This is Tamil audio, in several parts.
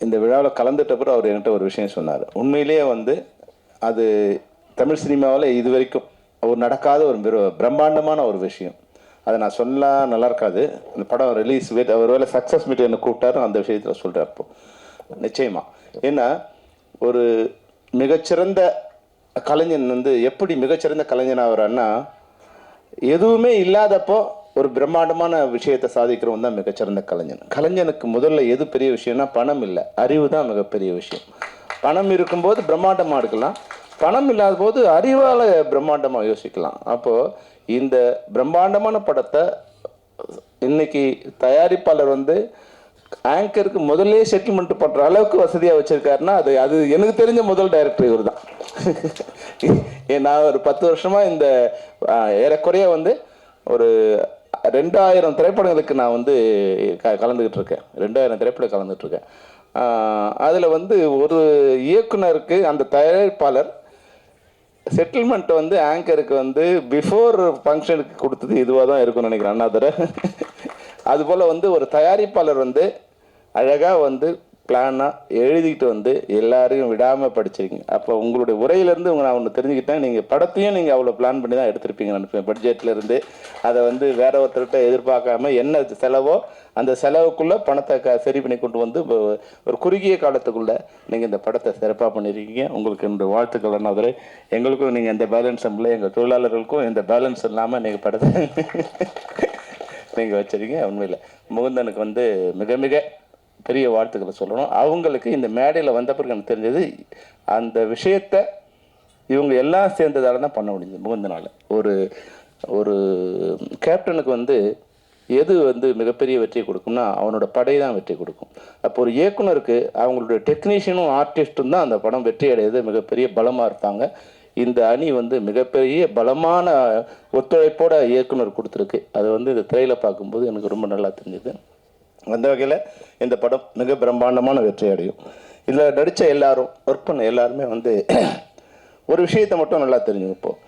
இந்த விழாவில் கலந்துட்டப்பறம் அவர் என்கிட்ட ஒரு விஷயம் சொன்னார். உண்மையிலேயே வந்து அது தமிழ் சினிமாவில் இது வரைக்கும் ஒரு நடக்காத ஒரு பிரம்மாண்டமான ஒரு விஷயம். அதை நான் சொன்னால் நல்லா இருக்காது. அந்த படம் ரிலீஸ் அவர் வேலை சக்ஸஸ் மீட் என்ன கூப்பிட்டாரு, அந்த விஷயத்தில் சொல்கிறார். இப்போ நிச்சயமாக ஏன்னா ஒரு மிகச்சிறந்த கலைஞன் வந்து எப்படி மிகச்சிறந்த கலைஞனாக வர்றான்னா, எதுவுமே இல்லாதப்போ ஒரு பிரம்மாண்டமான விஷயத்தை சாதிக்கிறவன் தான் மிகச்சிறந்த கலைஞன். கலைஞனுக்கு முதல்ல எது பெரிய விஷயம்னா பணம் இல்லை, அறிவு தான் மிகப்பெரிய விஷயம். பணம் இருக்கும்போது பிரம்மாண்டமாக இருக்கலாம், பணம் இல்லாத போது அறிவால் பிரம்மாண்டமாக யோசிக்கலாம். அப்போது இந்த பிரம்மாண்டமான படத்தை இன்னைக்கு தயாரிப்பாளர் வந்து ஆங்கருக்கு முதல்ல செட்டில்மெண்ட் பண்ணுற அளவுக்கு வசதியாக வச்சுருக்காருன்னா அது எனக்கு தெரிஞ்ச முதல் டைரக்டர் இவர் தான். நான் ஒரு 10 வருஷமாக இந்த ஏறக்குறைய வந்து ஒரு 2000 திரைப்படங்களுக்கு நான் வந்து கலந்துக்கிட்டு இருக்கேன். 2000 திரைப்படம் கலந்துகிட்டு இருக்கேன். அதில் வந்து ஒரு இயக்குனருக்கு அந்த தயாரிப்பாளர் செட்டில்மெண்ட் வந்து ஆங்கருக்கு வந்து பிஃபோர் ஃபங்க்ஷனுக்கு கொடுத்தது இதுவாக தான் இருக்கும்னு நினைக்கிறேன் அண்ணாதர. அதுபோல் வந்து ஒரு தயாரிப்பாளர் வந்து அழகாக வந்து பிளானாக எழுதிக்கிட்டு வந்து எல்லாரையும் விடாமல் படிச்சிருக்கீங்க. அப்போ உங்களுடைய உரையிலேருந்து நான் ஒன்று தெரிஞ்சுக்கிட்டேன், நீங்கள் படத்தையும் நீங்கள் அவ்வளோ பிளான் பண்ணி தான் எடுத்திருப்பீங்கன்னு நினைப்பேன். பட்ஜெட்லேருந்து அதை வந்து வேற ஒருத்தர்கிட்ட எதிர்பார்க்காம என்ன செலவோ அந்த செலவுக்குள்ளே பணத்தை சரி பண்ணி கொண்டு வந்து ஒரு குறுகிய காலத்துக்குள்ளே நீங்கள் இந்த படத்தை சிறப்பாக பண்ணியிருக்கீங்க. உங்களுக்கு என்னுடைய வாழ்த்துக்கள் அண்ணாதுரை. எங்களுக்கும் நீங்கள் எந்த பேலன்ஸும் இல்லை, எங்கள் தொழிலாளர்களுக்கும் எந்த பேலன்ஸ் இல்லாமல் நீங்கள் படத்தை நீங்கள் வச்சுருக்கீங்க. உண்மையில் முகுந்தனுக்கு வந்து மிக மிக பெரிய வாழ்த்துக்களை சொல்லணும். அவங்களுக்கு இந்த மேடையில் வந்த பிறகு எனக்கு தெரிஞ்சது அந்த விஷயத்தை இவங்க எல்லாம் சேர்ந்ததால தான் பண்ண முடிஞ்சது. முகுந்தனால் ஒரு ஒரு கேப்டனுக்கு வந்து எது வந்து மிகப்பெரிய வெற்றியை கொடுக்கும்னா அவனோட படை தான் வெற்றி கொடுக்கும். அப்போ ஒரு இயக்குனருக்கு அவங்களுடைய டெக்னீஷியனும் ஆர்டிஸ்ட்டும் தான் அந்த படம் வெற்றி அடையது மிகப்பெரிய பலமாக இருப்பாங்க. இந்த அணி வந்து மிகப்பெரிய பலமான ஒத்துழைப்போட இயக்குனர் கொடுத்துருக்கு. அது வந்து இந்த திரையில் பார்க்கும்போது எனக்கு ரொம்ப நல்லா தெரிஞ்சுது. அந்த வகையில் இந்த படம் மிக பிரம்மாண்டமான வெற்றி அடையும். இதில் நடித்த எல்லாரும் ஒர்க் பண்ண எல்லாருமே வந்து ஒரு விஷயத்தை மட்டும் நல்லா தெரிஞ்சுங்க. இப்போது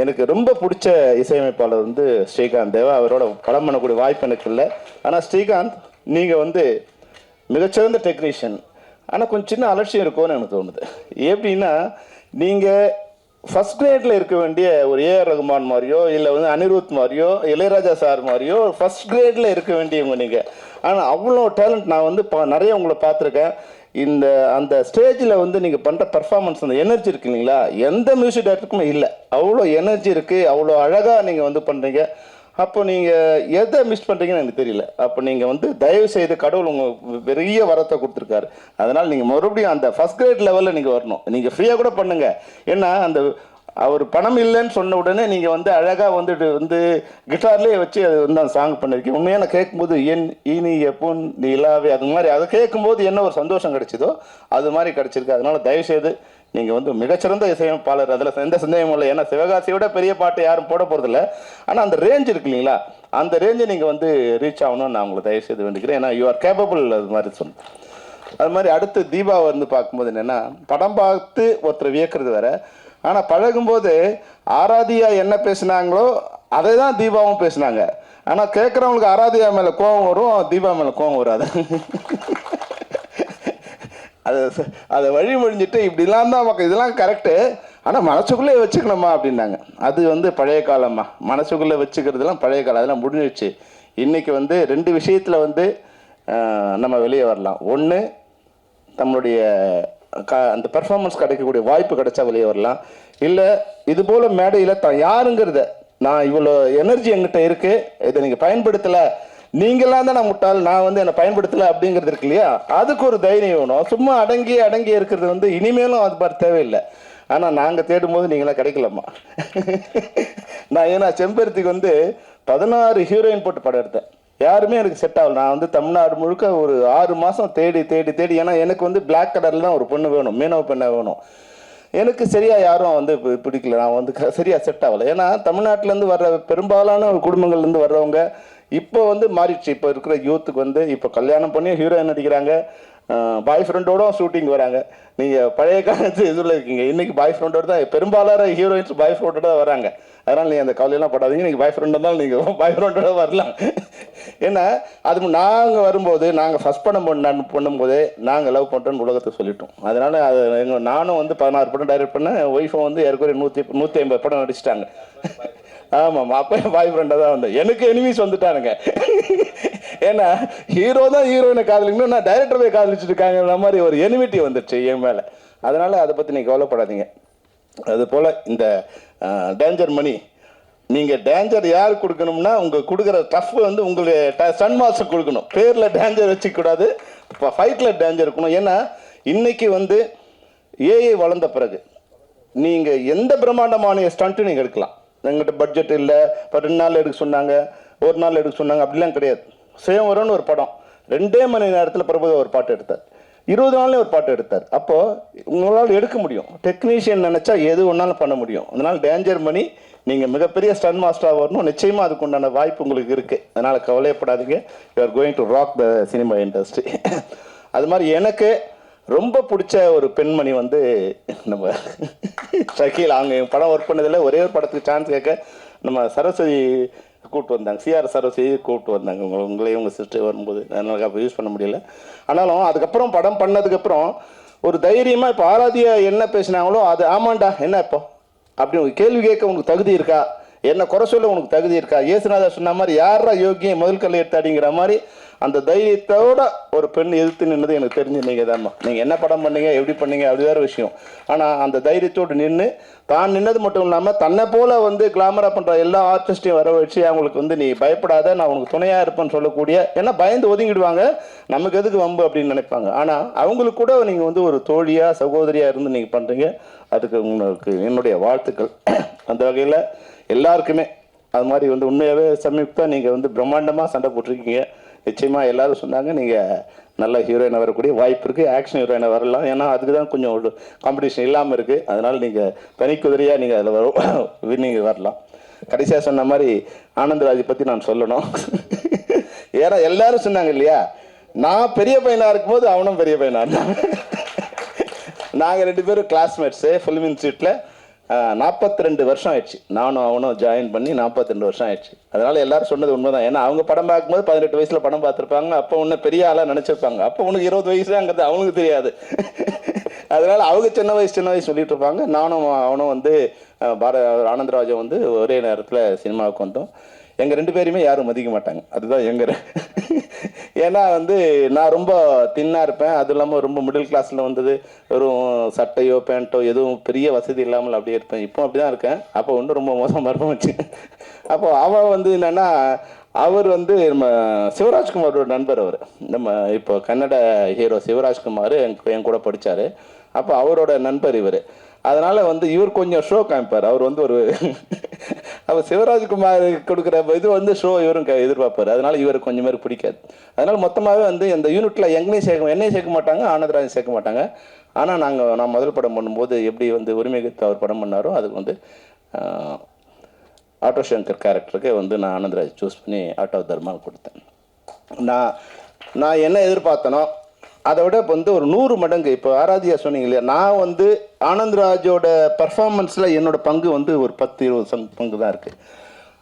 எனக்கு ரொம்ப பிடிச்ச இசையமைப்பாளர் வந்து ஸ்ரீகாந்த் தேவா. அவரோட படம் பண்ணக்கூடிய வாய்ப்பு எனக்கு இல்லை. ஆனால் ஸ்ரீகாந்த் நீங்கள் வந்து மிகச்சிறந்த டெக்னீஷியன். ஆனால் கொஞ்சம் சின்ன அலட்சியம் இருக்கும்னு எனக்கு தோணுது. எப்படின்னா நீங்கள் ஃபஸ்ட் கிரேடில் இருக்க வேண்டிய ஒரு ஏஆர் ரகுமான் மாதிரியோ இல்லை வந்து அனிருத் மாதிரியோ இளையராஜா சார் மாதிரியோ ஃபஸ்ட் கிரேடில் இருக்க வேண்டியவங்க நீங்கள். ஆனால் அவ்வளோ டேலண்ட் நான் வந்து நிறைய உங்களை பார்த்துருக்கேன். அந்த ஸ்டேஜில் வந்து நீங்கள் பண்ணுற பர்ஃபார்மன்ஸ் அந்த எனர்ஜி இருக்கு இல்லைங்களா, எந்த மியூசிக் டைரக்டருக்குமே இல்லை. அவ்வளோ எனர்ஜி இருக்குது, அவ்வளோ அழகாக நீங்கள் வந்து பண்ணுறீங்க. அப்போ நீங்கள் எதை மிஸ் பண்ணுறீங்கன்னு எனக்கு தெரியல. அப்போ நீங்கள் வந்து தயவு செய்து கடவுள் உங்கள் பெரிய வரத்தை கொடுத்துருக்காரு. அதனால் நீங்கள் மறுபடியும் அந்த ஃபஸ்ட் கிரேட் லெவலில் நீங்கள் வரணும். நீங்கள் ஃப்ரீயாக கூட பண்ணுங்கள். ஏன்னா அந்த அவர் பணம் இல்லைன்னு சொன்ன உடனே நீங்கள் வந்து அழகாக வந்துட்டு வந்து கிட்டார்லேயே வச்சு அது வந்து அந்த சாங் பண்ணியிருக்கேன். உண்மையாக நான் கேட்கும்போது என் இனி எப்போ நீ இல்லாவே அது மாதிரி அதை கேட்கும்போது என்ன ஒரு சந்தோஷம் கிடைச்சிதோ அது மாதிரி கிடச்சிருக்கு. அதனால் தயவுசெய்து நீங்கள் வந்து மிகச்சிறந்த இசையமைப்பாளர், அதில் எந்த சந்தேகமும் இல்லை. ஏன்னா சிவகாசியோட பெரிய பாட்டு யாரும் போட போகிறதில்ல. ஆனால் அந்த ரேஞ்ச் இருக்கு இல்லைங்களா, அந்த ரேஞ்சை நீங்கள் வந்து ரீச் ஆகணும்னு நான் உங்களை தயவுசெய்து வேண்டிக்கிறேன். ஏன்னா யூ ஆர் கேப்பபிள். அது மாதிரி சொன்னேன். அது மாதிரி அடுத்து தீபா வந்து பார்க்கும்போது என்னென்னா, படம் பார்த்து ஒருத்தர் வியக்கிறது வேற, ஆனால் பழகும்போது ஆராதியா என்ன பேசுனாங்களோ அதை தான் தீபாவும் பேசுனாங்க. ஆனால் கேட்குறவங்களுக்கு ஆராதியா மேலே கோபம் வரும், தீபா மேலே கோபம் வராது. அதை வழிமொழிஞ்சிட்டு இப்படிலாம் தான் மக்கள் இதெல்லாம் கரெக்டு, ஆனால் மனசுக்குள்ளே வச்சுக்கணுமா அப்படின்னாங்க. அது வந்து பழைய காலம்மா. மனசுக்குள்ளே வச்சுக்கிறதுலாம் பழைய காலம், அதெல்லாம் முடிஞ்சிடுச்சு. இன்றைக்கி வந்து 2 விஷயத்தில் வந்து நம்ம வெளியே வரலாம். ஒன்று, நம்மளுடைய அந்த பெர்ஃபார்மன்ஸ் கிடைக்கக்கூடிய வாய்ப்பு கிடைச்சா வெளியே வரலாம். இல்லை இது போல் மேடையில் தான் யாருங்கிறத நான் இவ்வளோ எனர்ஜி எங்கிட்ட இருக்குது, இதை நீங்கள் பயன்படுத்தலை, நீங்களாம் தான் நான் முட்டாள், நான் வந்து என்னை பயன்படுத்தலை அப்படிங்கிறது இருக்கு இல்லையா, அதுக்கு ஒரு தைரியம் வேணும். சும்மா அடங்கி இருக்கிறது வந்து இனிமேலும் அது மாதிரி தேவையில்லை. ஆனால் நாங்கள் தேடும் போது நீங்களாம் கிடைக்கலம்மா. நான் ஏன்னா செம்பருத்திக்கு வந்து 16 ஹீரோயின் போட்டு படம் எடுத்தேன். யாருமே எனக்கு செட் ஆகல. நான் வந்து தமிழ்நாடு முழுக்க ஒரு 6 மாதம் தேடி ஏன்னா எனக்கு வந்து பிளாக் கலரில் தான் ஒரு பொண்ணு வேணும், மீனவ பெண்ணை வேணும். எனக்கு சரியாக யாரும் வந்து பிடிக்கல. நான் வந்து சரியாக செட் ஆகலை. ஏன்னா தமிழ்நாட்டிலேருந்து வர்ற பெரும்பாலான குடும்பங்கள்லேருந்து வர்றவங்க இப்போ வந்து மாறிடுச்சு. இப்போ இருக்கிற யூத்துக்கு வந்து இப்போ கல்யாணம் பண்ணி ஹீரோயின் நடிக்கிறாங்க, பாய் ஃப்ரெண்டோட ஷூட்டிங் வராங்க. நீங்கள் பழைய காலத்து இதில் இருக்கீங்க, இன்றைக்கி பாய் ஃப்ரெண்டோட தான் பெரும்பாலான ஹீரோயின்ஸ் பாய் ஃப்ரெண்டோட தான் வராங்க. அதனால் நீங்கள் அந்த கவலையெல்லாம் படாதீங்க, நீங்கள் பாய் ஃப்ரெண்டாக இருந்தாலும் நீங்கள் பாய் ஃப்ரெண்டோட வரலாம். ஏன்னா அது நாங்கள் வரும்போது, நாங்கள் ஃபஸ்ட் பண்ணும்போதே நாங்கள் லவ் பண்ணுறோன்னு உலகத்துக்கு சொல்லிட்டோம். அதனால் அது நானும் வந்து 16 படம் டைரக்ட் பண்ணேன், ஒய்ஃபும் வந்து ஏற்கனவே 150 படம் நடிச்சிட்டாங்க. ஆமாம், அப்போ பாய் ஃப்ரெண்டாக தான் வந்தேன். எனக்கு எனிமீஸ் வந்துட்டானுங்க. ஏன்னா ஹீரோ தான் ஹீரோயினை காதலிக்கணும், நான் டைரக்டர் போய் காதலிச்சுட்டு இருக்காங்கிற மாதிரி ஒரு எனிமிட்டி வந்துடுச்சு என் மேலே. அதனால் அதை பற்றி நீங்கள் கவலைப்படாதீங்க. அதுபோல் இந்த டேஞ்சர் மணி, நீங்கள் டேஞ்சர் யார் கொடுக்கணும்னா உங்கள் கொடுக்குற டஃப் வந்து உங்களுக்கு சன் மாஸ்டர் கொடுக்கணும். பேரில் டேஞ்சர் வச்சுக்கூடாது, இப்போ ஃபைட்டில் டேஞ்சர் இருக்கணும். ஏன்னா இன்றைக்கி வந்து ஏஐ வளர்ந்த பிறகு நீங்கள் எந்த பிரம்மாண்டமான ஸ்டண்ட்டு நீங்கள் எடுக்கலாம். எங்கிட்ட பட்ஜெட் இல்லை, இப்போ 2 நாள் எடுக்க சொன்னாங்க, 1 நாள் எடுக்க சொன்னாங்க, அப்படிலாம் கிடையாது. சுயம்வரம்னு ஒரு படம் 2 மணி நேரத்தில் பிரபுதா ஒரு பாட்டு எடுத்தார், 20 நாள்லேயே ஒரு பாட்டு எடுத்தார். அப்போது உங்களால் எடுக்க முடியும். டெக்னீஷியன் நினச்சா எது ஒன்றாலும் பண்ண முடியும். அதனால் டேஞ்சர் மணி நீங்கள் மிகப்பெரிய ஸ்டன் மாஸ்டராக வரணும், நிச்சயமாக அதுக்கு உண்டான வாய்ப்பு உங்களுக்கு இருக்குது. அதனால் கவலைப்படாதீங்க, you are going to rock the cinema industry. அது மாதிரி எனக்கு ரொம்ப பிடிச்ச ஒரு பெண்மணி வந்து நம்ம ஷக்கீல். அவங்க என் படம் ஒர்க் பண்ணதில் ஒரே ஒரு படத்துக்கு சான்ஸ் கேட்க நம்ம சரஸ்வதி கூப்பிட்டு வந்தாங்க, சிஆர் சரஸ்வதி கூப்பிட்டு வந்தாங்க. உங்களையும் உங்கள் சிஸ்டர் வரும்போது அதனால் அப்போ யூஸ் பண்ண முடியல. ஆனாலும் அதுக்கப்புறம் படம் பண்ணதுக்கப்புறம் ஒரு தைரியமாக இப்போ ஆராதியா என்ன பேசினாங்களோ அது ஆமாண்டா என்ன இப்போ அப்படி உங்கள் கேள்வி கேட்க உனக்கு தகுதி இருக்கா, என்ன குறை சொல்ல உனக்கு தகுதி இருக்கா, இயேசுநாதர் சொன்ன மாதிரி யாரா யோகியம் முதல் கல்லை எடுத்தாடிங்கிற மாதிரி அந்த தைரியத்தோட ஒரு பெண் எதிர்த்து நின்னது எனக்கு தெரிஞ்சு நீங்கள் தான்மா. நீங்கள் என்ன படம் பண்ணீங்க, எப்படி பண்ணீங்க, அப்படி வேறு விஷயம். ஆனால் அந்த தைரியத்தோடு நின்று தான் நின்னது மட்டும் இல்லாமல் தன்னை போல் வந்து கிளாமராக பண்ணுற எல்லா ஆர்டிஸ்ட்டையும் வர வச்சு அவங்களுக்கு வந்து நீ பயப்படாத, நான் உனக்கு துணையாக இருப்பேன்னு சொல்லக்கூடிய, ஏன்னா பயந்து ஒதுங்கிடுவாங்க, நமக்கு எதுக்கு வம்பு அப்படின்னு நினைப்பாங்க. ஆனால் அவங்களுக்கு கூட நீங்கள் வந்து ஒரு தோழியாக சகோதரியாக இருந்து நீங்கள் பண்ணுறீங்க, அதுக்கு உங்களுக்கு என்னுடைய வாழ்த்துக்கள். அந்த வகையில் எல்லாருக்குமே அது மாதிரி வந்து உண்மையாகவே சமீபத்தா நீங்கள் வந்து பிரம்மாண்டமாக சண்டை போட்டிருக்கீங்க. நிச்சயமாக எல்லோரும் சொன்னாங்க நீங்கள் நல்ல ஹீரோயினை வரக்கூடிய வாய்ப்பு இருக்குது, ஆக்ஷன் ஹீரோயினை வரலாம். ஏன்னா அதுக்கு தான் கொஞ்சம் ஒரு காம்படிஷன் இல்லாமல் இருக்குது. அதனால் நீங்கள் தனிக்குதிரையாக நீங்கள் அதில் வரும் நீங்கள் வரலாம். கடைசியாக சொன்ன மாதிரி ஆனந்தராஜை பற்றி நான் சொல்லணும். ஏன்னா எல்லாரும் சொன்னாங்க இல்லையா, நான் பெரிய பையனாக இருக்கும்போது அவனும் பெரிய பையனாக இருந்தான். நாங்கள் 2 பேரும் கிளாஸ்மேட்ஸு ஃபிலிம் இன்ஸ்டியூட்டில் 42 வருஷம் ஆயிடுச்சு. நானும் அவனும் ஜாயின் பண்ணி 42 வருஷம் ஆயிடுச்சு. அதனால் எல்லாரும் சொன்னது உண்மை தான். ஏன்னா அவங்க படம் பார்க்கும்போது 18 வயசில் படம் பார்த்துருப்பாங்க, அப்போ ஒன்று பெரிய ஆளாக நினச்சிருப்பாங்க. அப்போ உனக்கு 20 வயசுங்கிறது அவனுக்கு தெரியாது. அதனால் அவங்க சின்ன வயசு சொல்லிட்டு இருப்பாங்க. நானும் அவனும் வந்து ஆனந்தராஜை வந்து ஒரே நேரத்தில் சினிமாவுக்கு வந்தோம். எங்கள் 2 பேரையுமே யாரும் மதிக்க மாட்டாங்க, அதுதான் எங்கள். ஏன்னா வந்து நான் ரொம்ப தின்னாக இருப்பேன், அதுவும் இல்லாமல் ரொம்ப மிடில் கிளாஸில் வந்தது, வெறும் சட்டையோ பேண்ட்டோ எதுவும் பெரிய வசதி இல்லாமல் அப்படியே இருப்பேன். இப்போ அப்படி தான் இருக்கேன். அப்போ ஒன்றும் ரொம்ப மோசமாக இருப்பேன் வச்சு. அப்போ அவன் வந்து என்னென்னா, அவர் வந்து நம்ம சிவராஜ்குமாரோட நண்பர். அவர் நம்ம இப்போ கன்னட ஹீரோ சிவராஜ்குமார் என் கூட படித்தார். அப்போ அவரோட நண்பர் இவர். அதனால் வந்து இவர் கொஞ்சம் ஷோ காமிப்பார். அவர் வந்து ஒரு அவர் சிவராஜ்குமார் கொடுக்குற இது வந்து ஷோ இவரும் எதிர்பார்ப்பார். அதனால் இவருக்கு கொஞ்சம் பேருக்கு பிடிக்காது. அதனால் மொத்தமாகவே வந்து இந்த யூனிட்டில் என்னையும் சேர்க்க மாட்டாங்க, ஆனந்தராஜன் சேர்க்க மாட்டாங்க. ஆனால் நான் முதல் படம் பண்ணும்போது எப்படி வந்து உரிமைக்கு அவர் படம் பண்ணாரோ அதுக்கு வந்து ஆட்டோ சங்கர் கேரக்டருக்கு வந்து நான் ஆனந்தராஜ் சூஸ் பண்ணி ஆட்டோ தர்மா கொடுத்தேன். நான் என்ன எதிர்பார்த்தனோ அதை விட இப்போ வந்து ஒரு 100 மடங்கு. இப்போ ஆராதியா சொன்னீங்க இல்லையா, நான் வந்து ஆனந்தராஜோட பர்ஃபார்மன்ஸில் என்னோடய பங்கு வந்து ஒரு 10-20 பங்கு தான் இருக்குது.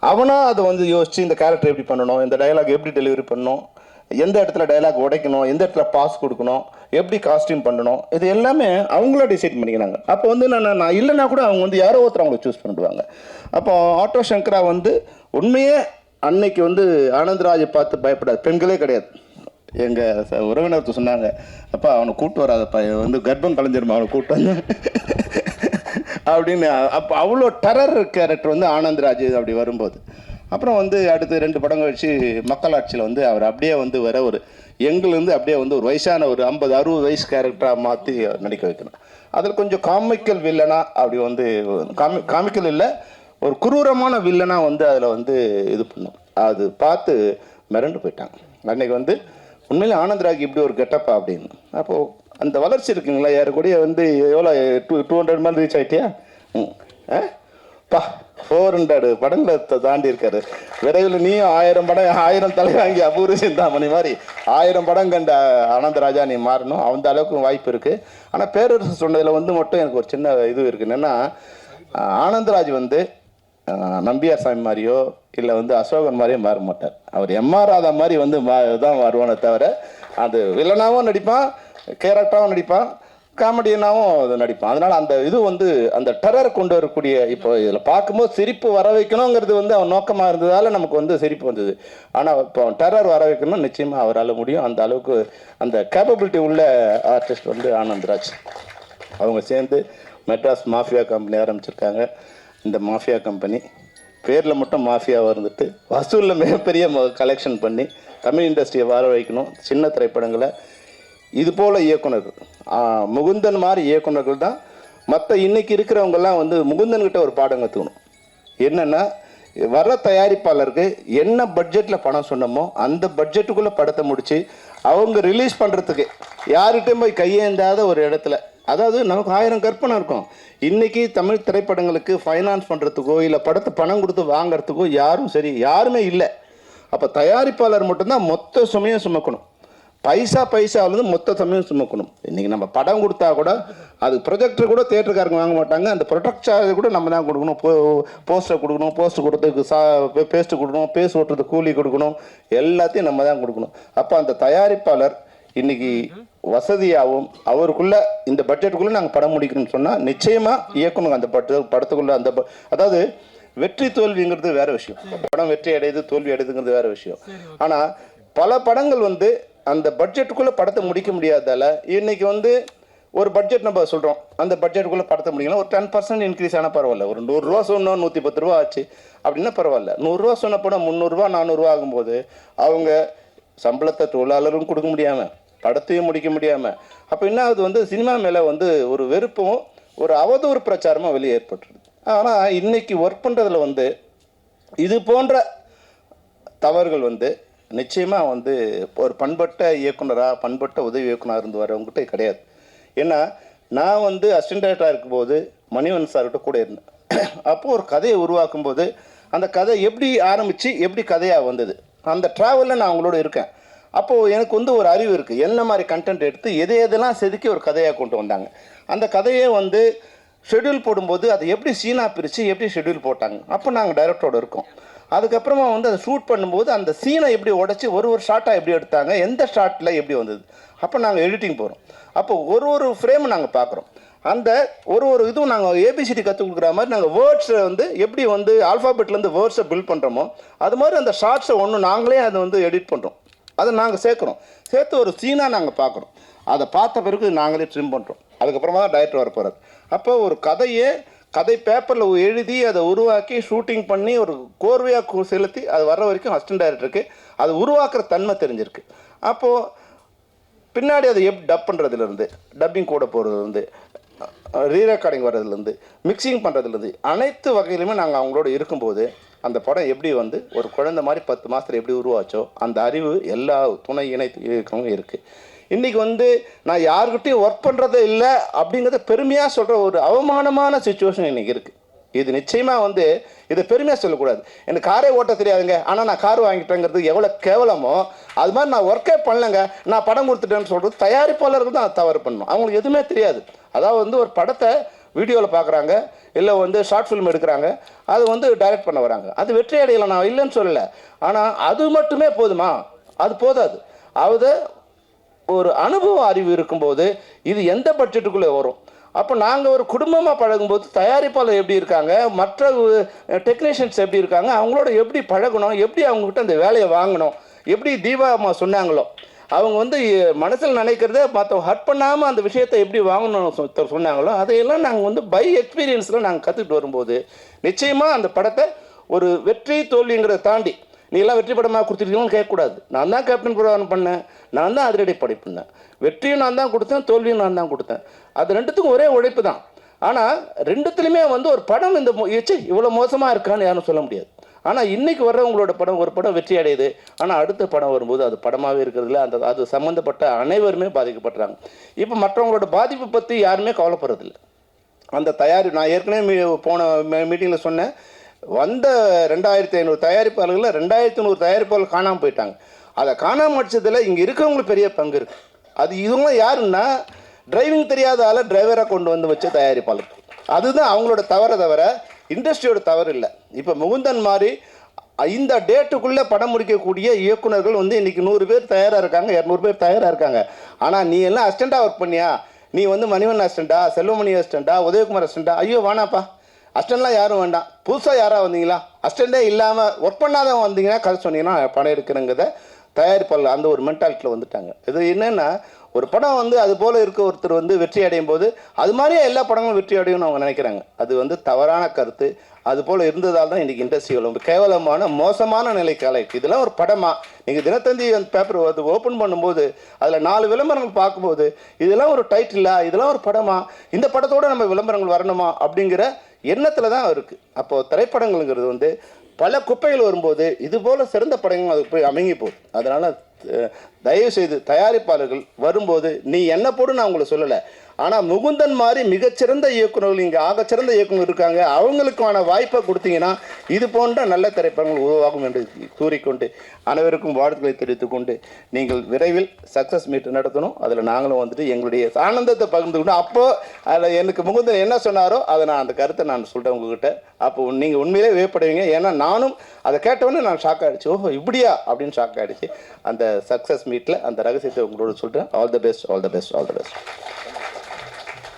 அவனாக அதை வந்து யோசித்து இந்த கேரக்டர் எப்படி பண்ணணும், இந்த டைலாக் எப்படி டெலிவரி பண்ணணும், எந்த இடத்துல டைலாக் உடைக்கணும், எந்த இடத்துல பாஸ் கொடுக்கணும், எப்படி காஸ்டியூம் பண்ணணும், இது எல்லாமே அவங்கள டிசைட் பண்ணிக்கிறாங்க. அப்போ வந்து நான் இல்லைன்னா கூட அவங்க வந்து யாரோ ஒருத்தர் அவங்களை சூஸ் பண்ணிடுவாங்க. அப்போ ஆட்டோ சங்கரா வந்து உண்மையே அன்னைக்கு வந்து ஆனந்தராஜை பார்த்து பயப்படாது பெண்களே கிடையாது. எங்கள் உறவினருக்கு சொன்னாங்க, அப்பா அவனை கூப்பிட்டு வராதப்பா, வந்து கர்ப்பம் கலைஞ்சிருமா அவனை கூப்பிட்டு வந்து அப்படின்னு. அப்போ அவ்வளோ டெரர் கேரக்டர் வந்து ஆனந்தராஜ் அப்படி வரும்போது. அப்புறம் வந்து அடுத்து 2 படங்கள் வச்சு மக்களாட்சியில் வந்து அவர் அப்படியே வந்து வர ஒரு எங்கேருந்து அப்படியே வந்து ஒரு வயசான ஒரு 50-60 வயசு கேரக்டராக மாற்றி நடிக்க வைக்கணும். அதில் கொஞ்சம் காமிக்கல் வில்லனா அப்படி வந்து காமிக்கல் இல்லை, ஒரு குரூரமான வில்லனா வந்து அதில் வந்து இது பண்ணும். அது பார்த்து மிரண்டு போயிட்டாங்க. அன்றைக்கி வந்து உண்மையிலே ஆனந்தராஜ் இப்படி ஒரு கெட்டப்பா அப்படின்னு. அப்போது அந்த வளர்ச்சி இருக்குங்களா, யாரு கூட வந்து எவ்வளோ 200 மேலே ரீச் ஆகிட்டியா? பா 400 படங்களை தாண்டி இருக்காரு. விரைவில் நீயும் 1000 படம் 1000 தலை வாங்கி அபூர்வ சிந்தாமணி மாதிரி 1000 படம் கண்ட ஆனந்தராஜா நீ மாறணும். அந்த அளவுக்கு வாய்ப்பு இருக்கு. ஆனால் பேரரசு சொன்னதில் மட்டும் எனக்கு ஒரு சின்ன இது இருக்கு. என்னன்னா ஆனந்தராஜ் நம்பியார் சாமி மாதிரியோ இல்லை அசோகன் மாதிரியோ மாற மாட்டார். அவர் எம்ஆர் ராதா மாதிரி தான் வருவானே தவிர அது வில்லனாகவும் நடிப்பான், கேரக்டராகவும் நடிப்பான், காமெடியனாகவும் நடிப்பான். அதனால அந்த இது அந்த டெரர் கொண்டு வரக்கூடிய இப்போ இதில் பார்க்கும்போது சிரிப்பு வர வைக்கணுங்கிறது அவன் நோக்கமாக இருந்ததால் நமக்கு சிரிப்பு வந்தது. ஆனால் இப்போ டெரர் வர வைக்கணும் நிச்சயமாக அவரால் முடியும். அந்த அளவுக்கு அந்த கேப்பபிலிட்டி உள்ள ஆர்டிஸ்ட் ஆனந்தராஜ். அவங்க சேர்ந்து மெட்ராஸ் மாஃபியா கம்பெனி ஆரம்பிச்சிருக்காங்க. இந்த மாஃபியா கம்பெனி பேரில் மட்டும் மாஃபியாவாக இருந்துட்டு வசூலில் மிகப்பெரிய கலெக்ஷன் பண்ணி தமிழ் இண்டஸ்ட்ரியை வாழ வைக்கணும். சின்ன திரைப்படங்களை இது போல் இயக்குனர்கள் முகுந்தன் மாதிரி இயக்குனர்கள் தான் மற்ற இன்னைக்கு இருக்கிறவங்கெல்லாம் முகுந்தன்கிட்ட ஒரு பாடம் கற்றுக்கணும். என்னென்னா வர தயாரிப்பாளருக்கு என்ன பட்ஜெட்டில் பணம் சொன்னமோ அந்த பட்ஜெட்டுக்குள்ளே படத்தை முடித்து அவங்க ரிலீஸ் பண்ணுறதுக்கு யார்கிட்டையும் போய் கையேந்தாத ஒரு இடத்துல, அதாவது நமக்கு 1000 கற்பனை இருக்கும். இன்றைக்கி தமிழ் திரைப்படங்களுக்கு ஃபைனான்ஸ் பண்ணுறதுக்கோ இல்லை படத்தை பணம் கொடுத்து வாங்கிறதுக்கோ யாருமே இல்லை. அப்போ தயாரிப்பாளர் மட்டும்தான் மொத்த சுமையும் சுமக்கணும். பைசாவிலேருந்து மொத்த சமயம் சுமக்கணும். இன்றைக்கி நம்ம படம் கொடுத்தா கூட அது ப்ரொஜெக்டர் கூட தேட்டருக்காரங்க வாங்க மாட்டாங்க. அந்த ப்ரொடக்ட் சார்ஜ் கூட நம்ம தான் கொடுக்கணும். போஸ்டர் கொடுக்கணும், போஸ்டர் கொடுத்ததுக்கு பேஸ்ட்டு கொடுக்கணும், பேஸ்ட் ஓட்டுறதுக்கு கூலி கொடுக்கணும், எல்லாத்தையும் நம்ம தான் கொடுக்கணும். அப்போ அந்த தயாரிப்பாளர் இன்றைக்கி வசதியாகவும் அவருக்குள்ள இந்த பட்ஜெட்டுக்குள்ளே நாங்கள் படம் முடிக்கணும்னு சொன்னால் நிச்சயமாக இயக்கணும். அந்த படத்துக்குள்ளே அதாவது வெற்றி தோல்விங்கிறது வேறு விஷயம். படம் வெற்றி அடையுது தோல்வி அடையுதுங்கிறது வேறு விஷயம். ஆனால் பல படங்கள் அந்த பட்ஜெட்டுக்குள்ளே படத்தை முடிக்க முடியாதால இன்னைக்கு ஒரு பட்ஜெட் நம்ம சொல்கிறோம், அந்த பட்ஜெட்டுக்குள்ளே படத்தை முடிக்கணும். ஒரு 10% இன்க்ரீஸ் ஆனால் பரவாயில்ல. ஒரு 100 ரூபா சொன்னோம் 110 ரூபா ஆச்சு அப்படின்னா பரவாயில்ல. 100 ரூபா சொன்ன படம் 300 ரூபா 400 ரூபா ஆகும்போது அவங்க சம்பளத்தை தொழிலாளரும் கொடுக்க முடியாமல் படத்தையும் முடிக்க முடியாமல் அப்போ என்ன ஆகுது, சினிமா மேலே ஒரு வெறுப்பும் ஒரு அவதூறு பிரச்சாரமும் வெளியே ஏற்பட்டுருது. ஆனால் இன்னைக்கு ஒர்க் பண்ணுறதுல இது போன்ற தவறுகள் நிச்சயமாக ஒரு பண்பட்ட இயக்குனராக பண்பட்ட உதவி இயக்குனராக இருந்து வரவங்ககிட்ட கிடையாது. ஏன்னா நான் அசிஸ்டன்ட் டைரக்டராக இருக்கும்போது மணிவன் சார்கிட்ட கூட இருந்தேன். அப்போது ஒரு கதையை உருவாக்கும் போது அந்த கதை எப்படி ஆரம்பித்து எப்படி கதையாக வந்தது அந்த ட்ராவலில் நான் அவங்களோட இருக்கேன். அப்போது எனக்கு ஒரு அறிவு இருக்குது. என்ன மாதிரி கண்டென்ட் எடுத்து எதெல்லாம் செதுக்கி ஒரு கதையாக கொண்டு வந்தாங்க. அந்த கதையே ஷெட்யூல் போடும்போது அதை எப்படி சீனாக பிரித்து எப்படி ஷெட்யூல் போட்டாங்க. அப்போ நாங்கள் டைரக்டரோட இருக்கோம். அதுக்கப்புறமா அதை ஷூட் பண்ணும்போது அந்த சீனை எப்படி உடச்சி ஒரு ஷார்ட்டாக எப்படி எடுத்தாங்க, எந்த ஷார்ட்டில் எப்படி வந்தது. அப்போ நாங்கள் எடிட்டிங் போகிறோம். அப்போ ஒரு ஃப்ரேமை நாங்கள் பார்க்குறோம். அந்த ஒரு இதுவும் நாங்கள் ஏபிசிடி கற்றுக் கொடுக்குற மாதிரி நாங்கள் வேர்ட்ஸை எப்படி ஆல்ஃபாபெட்லேருந்து வேர்ட்ஸை பில்ட் பண்ணுறோமோ அது மாதிரி அந்த ஷார்ட்ஸை நாங்களே அதை எடிட் பண்ணுறோம். அதை நாங்கள் சேர்த்து ஒரு சீனாக நாங்கள் பார்க்குறோம். அதை பார்த்த பிறகு நாங்களே ட்ரிம் பண்ணுறோம். அதுக்கப்புறமா தான் டைரக்டர் வர போகிறார். அப்போ ஒரு கதை பேப்பரில் எழுதி அதை உருவாக்கி ஷூட்டிங் பண்ணி ஒரு கோர்வையாக செலுத்தி அது வர்ற வரைக்கும் அசிஸ்டன்ட் டைரக்டருக்கு அது உருவாக்குற தன்மை தெரிஞ்சிருக்கு. அப்போது பின்னாடி அதை டப் பண்ணுறதுலேருந்து டப்பிங் கூட போகிறதுலேருந்து ரீரெக்கார்டிங் வர்றதுலேருந்து மிக்சிங் பண்ணுறதுலேருந்து அனைத்து வகையிலுமே நாங்கள் அவங்களோட இருக்கும்போது அந்த படம் எப்படி ஒரு குழந்தை மாதிரி 10 மாதத்தில் எப்படி உருவாச்சோ அந்த அறிவு எல்லா துணை இணைக்கவங்க இருக்குது. இன்றைக்கி நான் யாருக்கிட்டையும் ஒர்க் பண்ணுறதே இல்லை அப்படிங்கிறத பெருமையாக சொல்கிற ஒரு அவமானமான சுச்சுவேஷன் இன்றைக்கி இருக்குது. இது நிச்சயமாக இதை பெருமையாக சொல்லக்கூடாது. எனக்கு காரே ஓட்ட தெரியாதுங்க ஆனால் நான் கார் வாங்கிட்டேங்கிறது எவ்வளோ கேவலமோ அது மாதிரி நான் ஒர்க்கே பண்ணலைங்க நான் படம் கொடுத்துட்டேன்னு சொல்கிறது தயாரிப்பாளர்கள் தான் தவறு பண்ணணும். அவங்களுக்கு எதுவுமே தெரியாது. அதாவது ஒரு படத்தை வீடியோவில் பார்க்குறாங்க இல்லை ஷார்ட் ஃபிலிம் எடுக்கிறாங்க அது டைரக்ட் பண்ண வராங்க. அது வெற்றி அடையலை, நான் இல்லைன்னு சொல்லலை. ஆனால் அது மட்டுமே போதுமா? அது போதாது. அது ஒரு அனுபவ அறிவு இருக்கும்போது இது எந்த பட்ஜெட்டுக்குள்ளே வரும். அப்போ நாங்கள் ஒரு குடும்பமாக பழகும்போது தயாரிப்பாளர் எப்படி இருக்காங்க, மற்ற டெக்னீஷியன்ஸ் எப்படி இருக்காங்க, அவங்களோட எப்படி பழகணும், எப்படி அவங்ககிட்ட அந்த வேலையை வாங்கணும், எப்படி தீபா அம்மா சொன்னாங்களோ அவங்க மனசில் நினைக்கிறத மற்ற ஹர்ட் பண்ணாமல் அந்த விஷயத்தை எப்படி வாங்கணும்னு சொன்னாங்களோ அதையெல்லாம் நாங்கள் பை எக்ஸ்பீரியன்ஸில் நாங்கள் கற்றுக்கிட்டு வரும்போது நிச்சயமாக அந்த படத்தை ஒரு வெற்றி தோல்விங்கிறத தாண்டி நீ எல்லாம் வெற்றி படமாக கொடுத்துருக்கீங்கன்னு கேட்கக்கூடாது. நான் தான் கேப்டன் புராணம் பண்ணேன், நான் தான் அதிரடி படை பண்ணேன், வெற்றியும் நான் தான் கொடுத்தேன், தோல்வியும் நான் தான் கொடுத்தேன். அது ரெண்டுத்துக்கும் ஒரே உழைப்பு தான். ஆனால் ரெண்டுத்துலையுமே ஒரு படம் இவ்வளோ மோசமாக இருக்கான்னு யாரும் சொல்ல முடியாது. ஆனால் இன்றைக்கி வர்றவங்களோட படம் ஒரு படம் வெற்றி அடையுது, ஆனால் அடுத்த படம் வரும்போது அது படமாகவே இருக்கிறதுல அது சம்மந்தப்பட்ட அனைவருமே பாதிக்கப்படுறாங்க. இப்போ மற்றவங்களோட பாதிப்பை பற்றி யாருமே கவலைப்படுறதில்லை. அந்த நான் ஏற்கனவே போன மீட்டிங்கில் சொன்னேன், வந்த 2500 தயாரிப்பாளர்களில் 2500 தயாரிப்பாளர்கள் காணாமல் போயிட்டாங்க. அதை காணாமல் அடிச்சதில் இங்கே இருக்கவங்களுக்கு பெரிய பங்கு இருக்குது. அது இவங்க யாருன்னா, டிரைவிங் தெரியாத ஆளை டிரைவராக கொண்டு வந்து வச்ச தயாரிப்பாளர். அதுதான் அவங்களோட தவிர இண்டஸ்ட்ரியோட தவறு இல்லை. இப்போ முகுந்தன் மாதிரி இந்த டேட்டுக்குள்ளே படம் முடிக்கக்கூடிய இயக்குனர்கள் வந்து இன்றைக்கி 100 பேர் தயாராக இருக்காங்க, 200 பேர் தயாராக இருக்காங்க. ஆனால் நீ எல்லாம் அசிஸ்டண்ட்டாக ஒர்க் பண்ணியா? நீ வந்து மணிவன் அசிஸ்டண்டா, செல்வமணி அசிஸ்டண்டா, உதயகுமார் அசிஸ்டண்டா? ஐயோ வேணாப்பா, அசிஸ்டண்ட்லாம் யாரும் வேண்டாம். புதுசாக யாராக வந்தீங்களா? அசிஸ்டண்டே இல்லாமல் ஒர்க் பண்ணாதவங்க வந்தீங்கன்னா கதை சொன்னீங்கன்னா படம் எடுக்கிறங்கிறத தயாரிப்பாளர் அந்த ஒரு மென்டாலிட்டியில் வந்துட்டாங்க. இது என்னென்னா, ஒரு படம் வந்து அது போல் இருக்க ஒருத்தர் வந்து வெற்றி அடையும் போது அது மாதிரியே எல்லா படங்களும் வெற்றி அடையும்னு அவங்க நினைக்கிறாங்க. அது வந்து தவறான கருத்து. அது போல் இருந்ததால் தான் இன்றைக்கி இண்டஸ்ட்ரி ரொம்ப கேவலமான மோசமான நிலைக்கு ஆளாயிடுச்சு. இதெல்லாம் ஒரு படமா? நீங்கள் தினத்தந்தி அந்த பேப்பர் வந்து ஓப்பன் பண்ணும்போது அதில் 4 விளம்பரங்கள் பார்க்கும்போது இதெல்லாம் ஒரு டைட்டிலா, இதெல்லாம் ஒரு படமா, இந்த படத்தோடு நம்ம விளம்பரங்கள் வரணுமா அப்படிங்கிற எண்ணத்தில் தான் இருக்குது. அப்போது திரைப்படங்கள்ங்கிறது வந்து பல குப்பைகள் வரும்போது இது போல் சிறந்த படங்கள் அதுக்கு போய் அமைங்கி போகுது. அதனால் தயவுசெய்து தயாரிப்பாளர்கள் வரும்போது நீ என்ன போடு நான் உங்களை சொல்லலை, ஆனால் முகுந்தன் மாதிரி மிகச்சிறந்த இயக்குநர்கள் இங்கே ஆகச்சிறந்த இயக்குநர் இருக்காங்க, அவங்களுக்கான வாய்ப்பை கொடுத்தீங்கன்னா இது போன்ற நல்ல திரைப்படங்கள் உருவாகும் என்று கூறிக்கொண்டு அனைவருக்கும் வாழ்த்துக்களை தெரிவித்துக்கொண்டு நீங்கள் விரைவில் சக்ஸஸ் மீட் நடத்தணும். அதில் நாங்களும் வந்துட்டு எங்களுடைய ஆனந்தத்தை பகிர்ந்துக்கணும். அப்போது அதில் எனக்கு முகுந்தன் என்ன சொன்னாரோ அதை நான் அந்த கருத்தை நான் சொல்கிறேன் உங்ககிட்ட. அப்போ நீங்கள் உண்மையிலே வியப்படுவீங்க. ஏன்னா நானும் அதை கேட்டவொன்னே நான் ஷாக் ஆகிடுச்சு. ஓஹோ இப்படியா அப்படின்னு ஷாக் ஆகிடுச்சு. அந்த சக்ஸஸ் மீட்டில் அந்த ரகசியத்தை உங்களோட சொல்கிறேன். All the best, all the best, all the best.